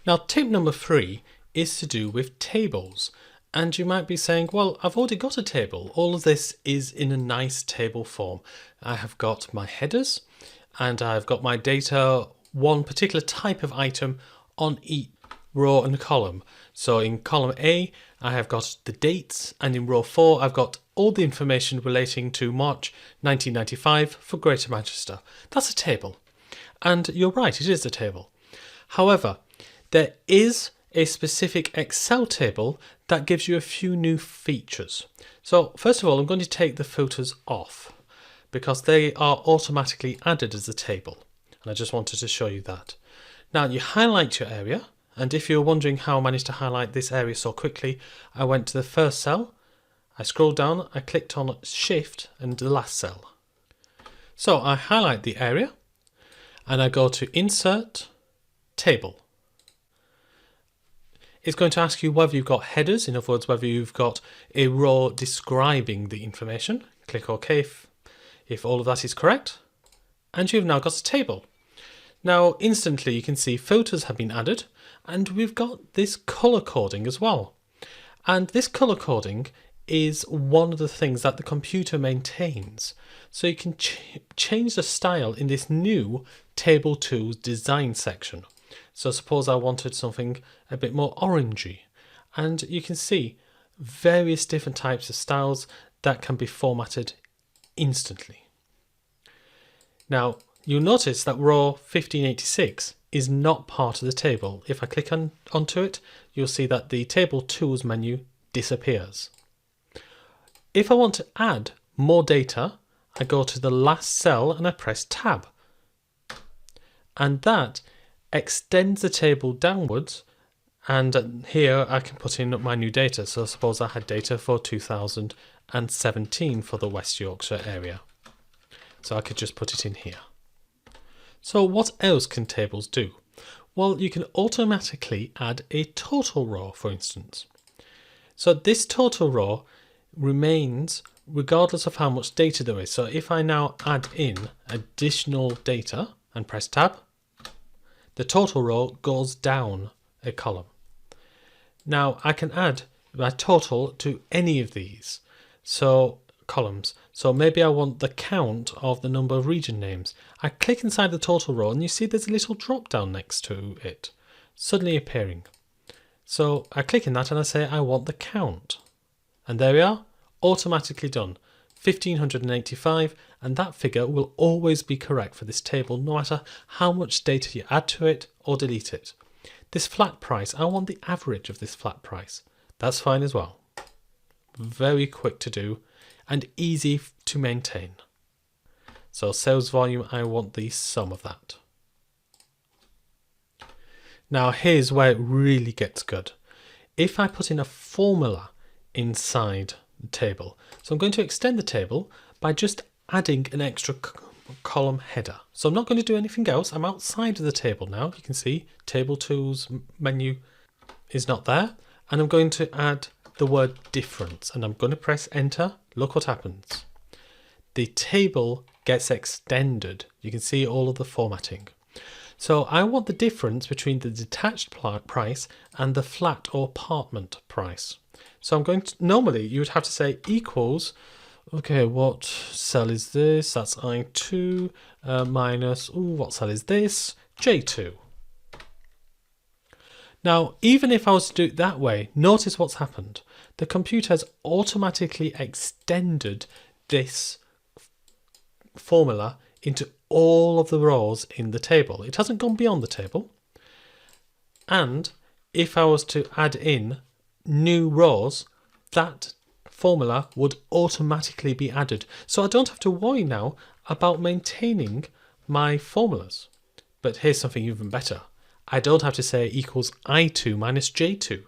Now, tip number 3 is to do with tables. And you might be saying, well, I've already got a table. All of this is in a nice table form. I have got my headers and I've got my data, one particular type of item on each row and column. So in column A, I have got the dates, and in row 4, I've got all the information relating to March 1995 for Greater Manchester. That's a table. And you're right, it is a table. However, there is a specific Excel table that gives you a few new features. So first of all, I'm going to take the filters off because they are automatically added as a table. And I just wanted to show you that. Now you highlight your area. And if you're wondering how I managed to highlight this area so quickly, I went to the first cell, I scrolled down, I clicked on Shift and the last cell. So I highlight the area and I go to Insert, Table. It's going to ask you whether you've got headers, in other words, whether you've got a row describing the information. Click OK if all of that is correct. And you've now got a table. Now, instantly you can see filters have been added, and we've got this color coding as well. And this color coding is one of the things that the computer maintains. So you can change the style in this new Table Tools design section. So suppose I wanted something a bit more orangey, and you can see various different types of styles that can be formatted instantly. Now, you'll notice that row 1586 is not part of the table. If I click onto it, you'll see that the Table Tools menu disappears. If I want to add more data, I go to the last cell and I press Tab. And that extends the table downwards, and here I can put in my new data. So suppose I had data for 2017 for the West Yorkshire area. So I could just put it in here. So what else can tables do? Well, you can automatically add a total row, for instance. So this total row remains regardless of how much data there is. So if I now add in additional data and press Tab, the total row goes down a column. Now I can add my total to any of these columns. So maybe I want the count of the number of region names. I click inside the total row and you see there's a little drop down next to it, suddenly appearing. So I click in that and I say I want the count. And there we are, automatically done. 1585, and that figure will always be correct for this table no matter how much data you add to it or delete it. This flat price, I want the average of this flat price. That's fine as well. Very quick to do and easy to maintain. So sales volume, I want the sum of that. Now here's where it really gets good. If I put in a formula inside the table, so I'm going to extend the table by just adding an extra column header. So I'm not going to do anything else. I'm outside of the table now. You can see Table Tools menu is not there, and I'm going to add the word difference, and I'm going to press enter. Look what happens. The table gets extended. You can see all of the formatting. So I want the difference between the detached price and the flat or apartment price. So I'm going to, normally you would have to say equals, okay, what cell is this? That's I2 minus, what cell is this? J2. Now, even if I was to do it that way, notice what's happened. The computer has automatically extended this formula into all of the rows in the table. It hasn't gone beyond the table. And if I was to add in new rows, that formula would automatically be added. So I don't have to worry now about maintaining my formulas. But here's something even better. I don't have to say equals I2 minus J2.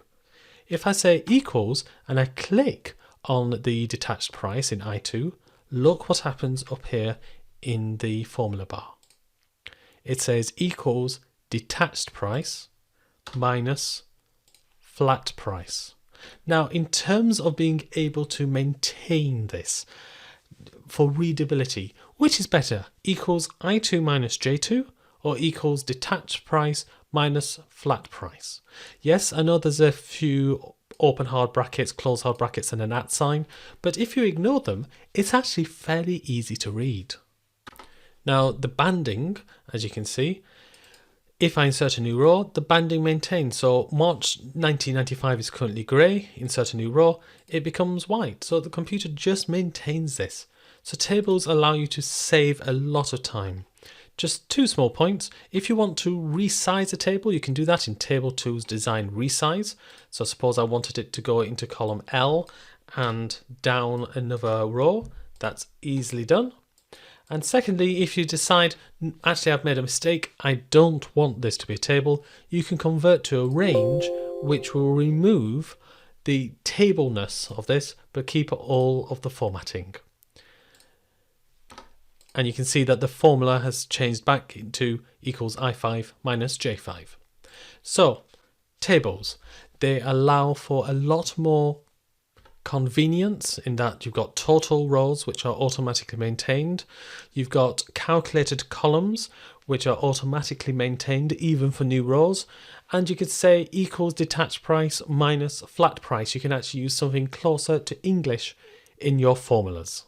If I say equals and I click on the detached price in I2, look what happens up here in the formula bar. It says equals detached price minus flat price. Now, in terms of being able to maintain this for readability, which is better, equals I2 minus J2 or equals detached price minus flat price. Yes, I know there's a few open hard brackets, close hard brackets and an @ sign, but if you ignore them, it's actually fairly easy to read. Now the banding, as you can see, if I insert a new row, the banding maintains. So March 1995 is currently grey, insert a new row, it becomes white. So the computer just maintains this. So tables allow you to save a lot of time. Just two small points. If you want to resize a table, you can do that in Table Tools Design Resize. So suppose I wanted it to go into column L and down another row, that's easily done. And secondly, if you decide, actually I've made a mistake, I don't want this to be a table, you can convert to a range which will remove the tableness of this but keep all of the formatting. And you can see that the formula has changed back into equals I5 minus J5. So, tables, they allow for a lot more convenience in that you've got total rows which are automatically maintained. You've got calculated columns which are automatically maintained even for new rows. And you could say equals detached price minus flat price. You can actually use something closer to English in your formulas.